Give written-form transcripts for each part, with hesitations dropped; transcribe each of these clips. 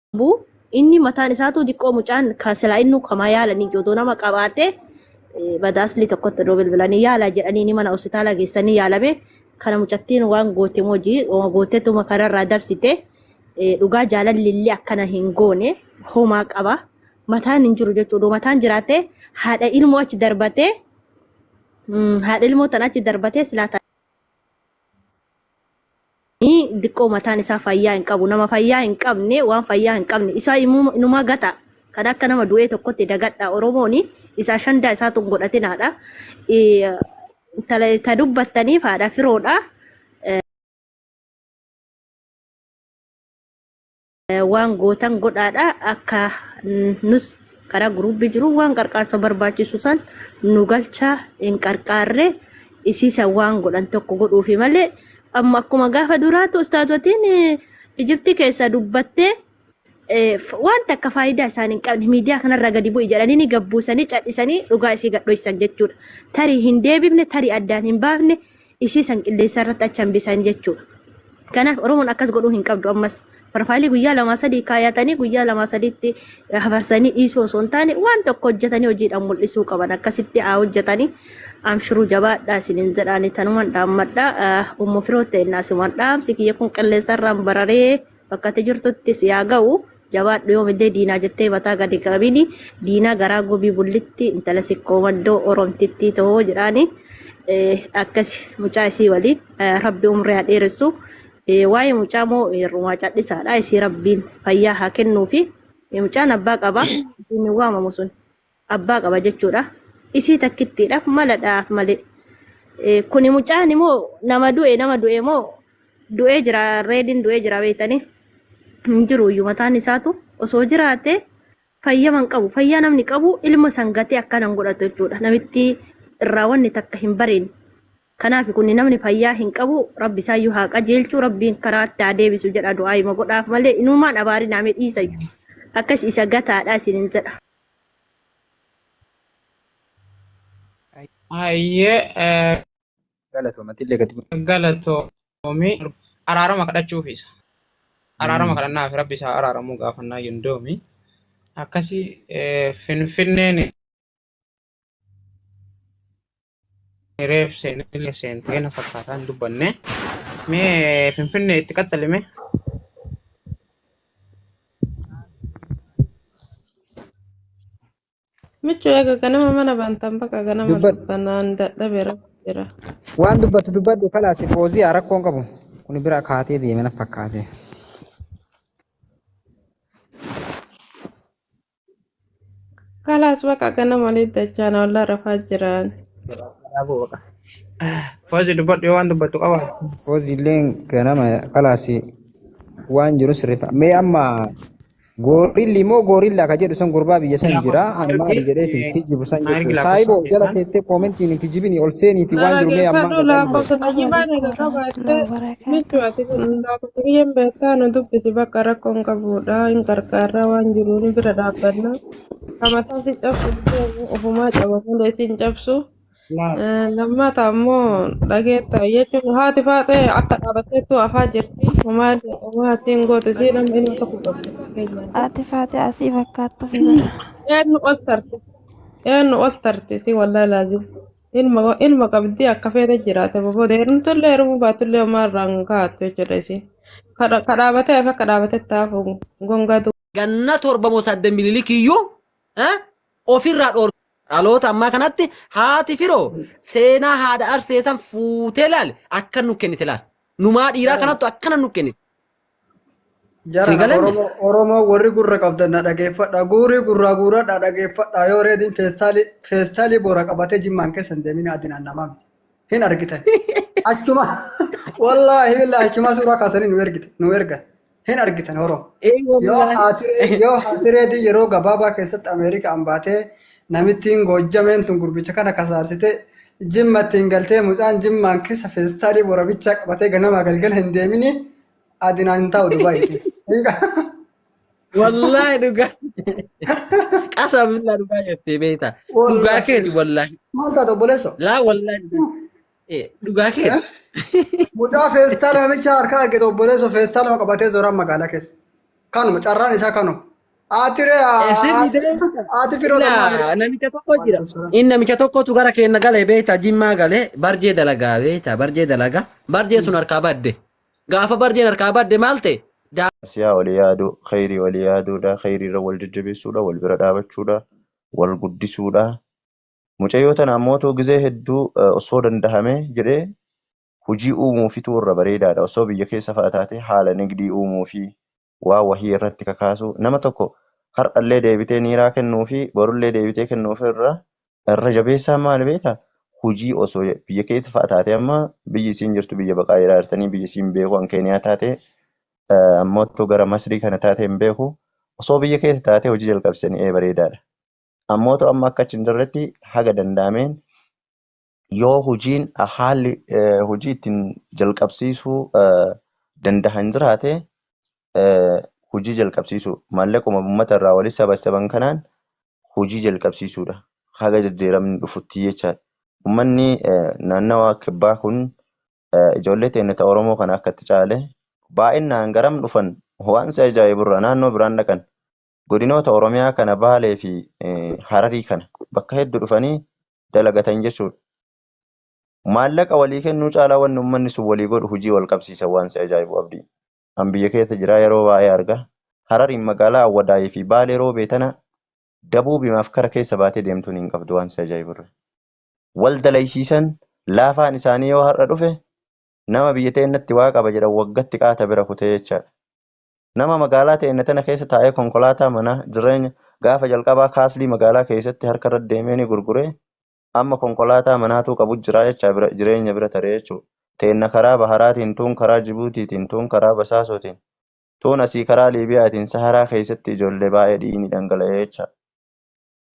Bu inni mataan isaatu diqqoo mucaan silaa innu kama yaalanii yoo nama qabaate badaasli tokkotti doo bilbilanii yaala jedhanii ni mana hospitaala geessanii yaalame kana mucattiin waan goote mojii gooteetuma kanarraa dabsite dhugaa jaalalli akkana hin goone homaa qaba mataan hin jiru jechuudha mataan jiraate haadha ilmoo achi darbate haadha ilmoo tan achi darbate silaa diqqoo mataan isaa fayyaa hin qabu nama fayyaa hin qabne waan fayyaa hin qabne isaa inuma gata kan akka nama du'ee tokkotti dagadha oromooni isaa shandaa isaa tun godhatinaadha ta dubbattaniif haadha firoodha waan gootan godhaadha akka nus karaa guruubii jiru waan qarqaarsa barbaachisu san nu galcha hin qarqaarre isiisa waan godhan tokko godhuufi malee amma akkuma gaafa duraatu ustaazotiin Ijiptii keessa dubbattee waan takka faayidaa isaan hin qabne miidiyaa kanarra gadi bu'i jedhanii gabbuusanii cadhisanii dhugaa isii gadhoysan jechuudha. Tarii hin deebifne tarii addaan hin baafne isii san qilleensa irratti achi hambisan jechuudha. Kanaaf Oromoon akkas godhuu hin qabdu ammas farfaalii guyyaa lama sadii kaayatanii guyyaa lama sadiitti hafarsanii dhiisuu osoo hin taane waan tokko hojjetanii hojiidhaan mul'isuu qaban akkasitti haa hojjetanii. Amshuru jabaadha isinin jedhani tanuman dhaammadha ummu firootte naasuman dhaamsi kiyya kun qilleensarraan bararee bakka ati jirtutti si haa ga'u jabaadhu yoomillee diinaa jettee mataa gadi qabini diinaa garaa gobii bullitti intala sikkoo maddoo oromtitti ta'oo jedhani akkas mucaa isii waliin rabbi umrii haa dheeressu waa'ee mucaa moo hirrumaa cadhisaadha isii rabbiin fayyaa haa kennuufi mucaan abbaa qaba inni waamamu sun abbaa qaba jechuudha. Isii takkittiidhaaf maladhaaf malee kuni mucaan immoo nama du'e moo du'ee jira reediin du'ee jira beektanii hin jiru iyyuu mataan isaatu osoo jiraate fayyaman qabu fayyaa namni qabu ilma sangatee akkanan godhatu jechuudha namitti irraa wanni takka hin bareen kanaaf kuni namni fayyaa hin qabu rabbi isaayyuu haa qajeelchu rabbiin karaatti haa deebisu jedha du'aa hima godhaaf malee inumaan abaarii naamee dhiisayyu akkas isa gataadha isinin jedha. Hayyee Galatoomaatillee gadi bu'u. galatoomii araarama kadhachuufis araarama kadhannaaf rabbi isaa araaramuu gaafannaa yendoomi akkasii finfinneen reef seentee na fakkaataan dubbanne mee finfinnee itti qaxxalime Micho ega ganama mana bantan bakka ganama Dubbadhu. banaan dadhabera jira. Waan dubbatu dubbadhu kalaasi foozii rakkoon qabu. Kun bira kaatee deeme na fakkaate. Kalaas bakka ganama liddachaana walaa rafaa jiran. dhaabuu baqa. Foozii dubbadhu yoo waan dubbattu qaba. Fooziilleen ganama kalaasi waan jiru sirrifa. Mee amma goorilli moo gorilla ka jedhu san gurbaa biyya san jira. Ani maali jedheetiin kijibu san jechuudha. Saayiboo jala teettee koomentiin kijibini ol seeniiti waan jiru mee amma Micho ati kun laafatu kiyyeen beektaa nu dubbisi bakka rakkoon qabudha. Hin qarqaarraa waan jiru ni bira dhaabbanna. Kamataa si cabsu ofumaa caba malee si hin cabsu. Lammata ammoo dhageetta jechuun haati faatee akka dhaabatteettu afaa jirti. Homaa siin gootu si nama inni tokko qabdu. Ati faate asii fakkaattu figura. Eenyu ol tartisi walaa laazim. Ilma qabdii akka feete jiraate bobode heerumtullee heerumuu baatullee homaa irraan kaa'attu jechuudha isin. Kadhaabatee afa kadhaabatee taafu gongatu. Ganna torba moo 8 miliilikiyyuu ofirraa dhoorga. Dhaloota ammaa kanatti haati firoo seenaa haadha arseesan fuutee laale akka nu kennite laale. Numaa dhiiraa kanattu akkana nu kennite. Jara Oromoo warri gurra qabdan na dhageeffadha. Guurii gurraa guuradha dhageeffadha. Yoo reediin feestaalii boora qabatee jimmaan keessa hin deemin addinaan namaa miti. Hin argitan. Achuma wallaahi billaahi achuma suuraa kaasanii nu ergan. Hin argitan Oromoo. Yoo haati reedii yeroo gabaabaa keessatti Ameerikaan baatee namittiin goojjameen tun gurbicha kana kasaarsite jimma ittiin galtee mucaan jimmaan keessa feestaalii boora bichaa qabatee ganama galgala hin deemini. Adinaan hin taa'u Dubaay. Wallahi dhugaa. Qasa billaa dhugaa jettee beektaa. Dhugaa keeti wallahi. Maal taatu obboleessoo? Laa wallahi. Dhugaa keeti. Mucaa feestaala namicha harka argite obboleessoo feestaala qabatee zooraan magaalaa keessa. kanuma carraan isaa kanu atire Sirri beekta. ati firoo Ila namicha tokko jira. Inni namicha tokkotu gara keenya galee beekta jimmaa galee barjee dalagaa beekta barjee dalagaa. Barjee sun harkaa badde. Gaafa barjeen harkaa badde maal ta'e? Siyaa walii yaaduu, khayrii walii yaaduudha, khayriirra wal jajjabeessuudha, wal bira dhaabachuudha, wal guddisuudha. Mucayyoo tana ammoo gizee hedduu osoo dandahame jedhee hojii uumuufitu irra bareedaadha. Osoo biyya keessa fa'a taate haala nigdii uumuu fi waa wahii irratti kakaasu nama tokko har'allee deebitee niiraa kennuu fi borullee deebitee kennuuf irra jabeessaa maal beektaa? Hojii osoo biyya keessa fa'a taate amma biyyi isiin jirtu biyya baqaa jiraa jirtanii biyyi isiin beeku kan Keeniyaa taate ammoo gara Masrii kana taate hin beeku. Osoo biyya keessa taate hojii jalqabsanii bareedaadha. Ammoo amma akka achi hin jirretti haga danda'ameen yoo hojiin haalli hojii ittiin jalqabsiisuu dandahan jiraate hojii jalqabsiisuu maallaquma uummata irraa walitti sabasaban kanaan hojii jalqabsiisuudha. Haga jijjiiramni dhufutti jechaadha. Uummanni naannawa kibbaa kun ijoollee teennita Oromoo kana akkatti caale baay'inaan garam dhufan waan si ajaa'iburra naannoo biraan dhaqan godinoota Oromiyaa kana Baalee fi Hararii kana bakka hedduu dhufanii dalagatan jechuudha. Maallaqa walii kennuu caalaa wanni uummanni sun walii godhu hojii wal qabsiisan waan si ajaa'ibu abdii. An biyya keessa jiraa yeroo baay'ee arga. Harariin magaalaa Awwadaayii fi Baalee roobee tana dabuubimaaf kara keessa baatee deemtuun hin qabdu waan si ajaa'iburra. Wal dalaysiisan laafaan isaanii yoo har'a dhufe nama biyya teennatti waa qaba jedhan waggatti qaata bira kutee jechaadha. Nama magaalaa teenna tana keessa taa'ee konkolaataa mana jireenya gaafa jalqabaa kaaslii magaalaa keessatti harka irra deemee ni gurguree amma konkolaataa manaatuu qabu jira jecha jireenya bira taree jechuudha. Teenna karaa Baharaatiin tuun karaa Jibuutiitiin tuun karaa Basaasootiin tuun asii karaa Liibiyaatiin Saharaa keessatti ijoollee baay'ee dhiigni dhangala'ee jecha.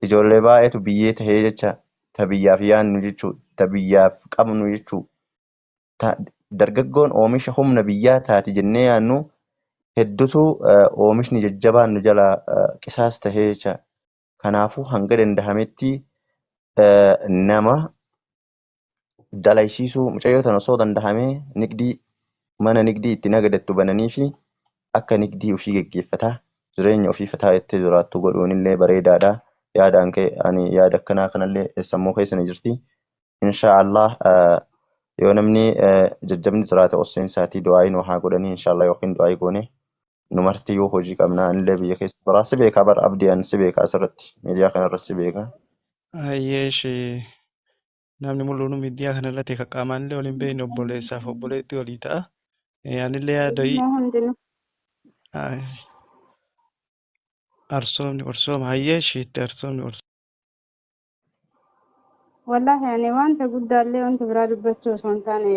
Ijoollee baay'eetu biyyee tahee jecha ta biyyaaf yaannu jechuudha. Ta biyyaaf qabnu jechuudha. Dargaggoon oomisha humna biyyaa taati jennee yaannu hedduutu oomishni jajjabaan nu jala qisaas tahee jecha. Kanaafuu hanga dandahametti nama dalaysiisuu mucayyoota osoo dandahamee nigdii mana nigdii itti nagadattu bananii fi akka nigdii ofii geggeeffataa jireenya ofii fataa itti jiraattu godhuun illee bareedaadha. Yaadaan kee ani yaada akkanaa kanallee sammuu keessa ni jirti. Inshaallah yoo namni jajjabni jiraate osseensaatii du'aayi nu haa godhanii inshaallah yookiin du'aayi goone nu marti yoo hojii qabnaa illee biyya keessa biraa si beekaa bara abdiyaan si beekaa asirratti miidiyaa kanarratti si beekaa. Ayyeeshi namni mul'uunu miidiyaa kanarratti akka qaamaanillee waliin beekne obboleessaaf obboleetti walii ta'a. Anillee yaada'ii arsoomni orsooma ayyeeshiitti arsoomni orsooma. Wallahi ani wanta guddaallee wanta biraa dubbachuu osoo hin taane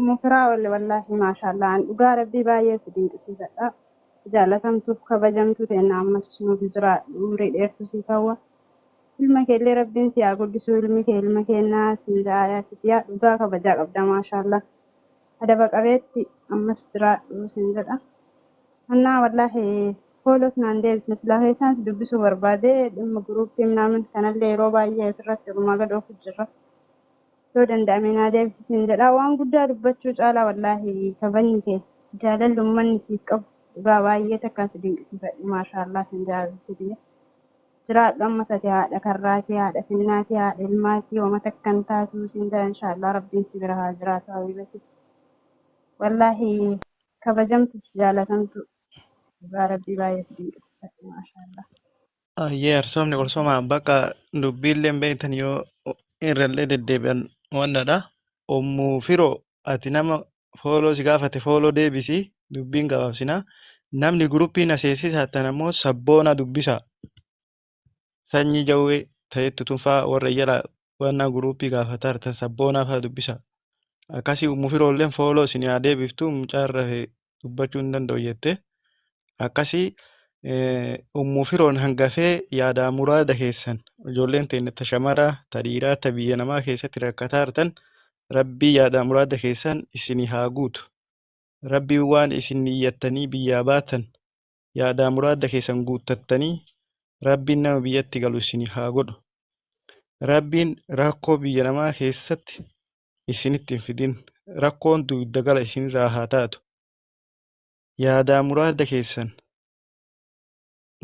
mufiraa olle wallahi maashaallah an dhugaa rabbii baay'ee si dinqisiifadha. Jaalatamtuuf kabajamtuu ta'e ammas nuuf jira umurii dheertuu si kawwa. Ilma keellee rabbiin si haa guddisuu ilmi kee ilma kennaa si jaayaatiif yaa dhugaa kabajaa qabda maashaallah. Adaba qabeetti ammas jiraadhu sin jedha. Annaa wallahi Polos naan deebisne silaa keessaan dubbisuu barbaade dhimma guruupii minaamin kanallee yeroo baay'ee asirratti dhumaa gadoofu jirra. Yoo danda'ame naa deebisisin jedha waan guddaa dubbachuu caalaa wallaahi kabajni kee jaalalli uummanni siif qabu dhugaa baay'ee takkaan si dinqisiifadhu maashaallah sin jaalatti biyya. Jiraadhu amma sati haadha karraatee haadha finnaatee haadha ilmaatii hooma takkan taatuu sin jaa inshaallah rabbiin si bira haa jiraatu habiibati. Wallaahi kabajamtu jaalatamtu. Rabbii baay'ee si dinqisiifadhu maashaallah. Ayyee arsoomni orsooma bakka dubbiillee beektan yoo irrallee deddeebi'an wannadha. Ommuu firoo ati nama fooloo si gaafate fooloo deebisi dubbiin gabaabsina. Namni gurupiin aseesisaa tan ammoo sabboona dubbisa. Sanyii jawwee ta'ettu tunfaa warra yala wanna gurupii gaafataa artan sabboonaa fa'aa dubbisa. Akkasii ommuu firoolleen fooloo isin haa deebiftu mucaarra dubbachuu hin danda'u jette. Akkasii ommuu firoon hangafee yaadaa muraada keessan ijoolleen teenya ta shamaraa ta dhiiraa ta biyya namaa keessatti rakkataa artan rabbii yaadaa muraada keessan isinii haa guutu. Rabbii waan isin iyyattanii biyyaa baatan yaadaa muraada keessan guuttattanii rabbiin nama biyyatti galu isinii haa godhu. Rabbiin rakkoo biyya namaa keessatti isinitti hin fidin rakkoon dugda gala isinirraa haa taatu. Yaadaa muraada keessan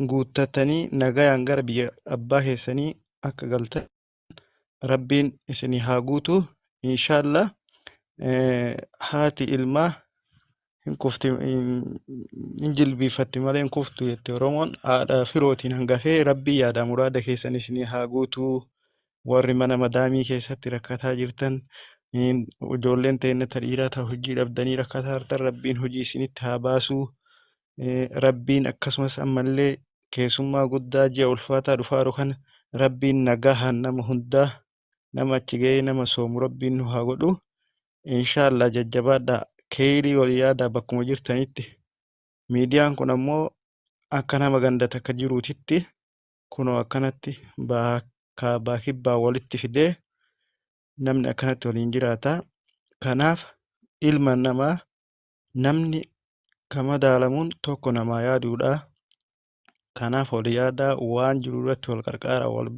guuttatanii nagayaan gara biyya abbaa keessanii akka galtan rabbiin isinii haa guutu inshaallah. Haati ilmaa hin kufti hin jilbiifatti malee hin kuftu jette Oromoon. Haadha firootiin hangafee rabbii yaada muraada keessan isinii haa guutu. Warri mana madaamii keessatti rakkataa jirtan ijoolleen teenya dhiiraa ta'u hojii dhabdanii rakkataa jirtan rabbiin hojii isinitti haa baasu. Rabbiin akkasumas ammallee keessummaa guddaa ji'a ulfaataa dhufaaru kana rabbiin nagahaan nama hundaa nama achi ga'ee nama soomu rabbiin nu haa godhu. Inshaallah jajjabaadhaa keeyrii wal yaadaa bakkuma jirtanitti. Miidiyaan kun ammoo akka nama gandata akka jiruutitti kunoo akkanatti kaabaa kibbaa walitti fidee namni akkanatti waliin jiraata. Kanaaf ilma namaa namni kama daalamuun tokko namaa yaaduudha. Kanaaf wal yaadaa waan jiru irratti wal qarqaaraa wal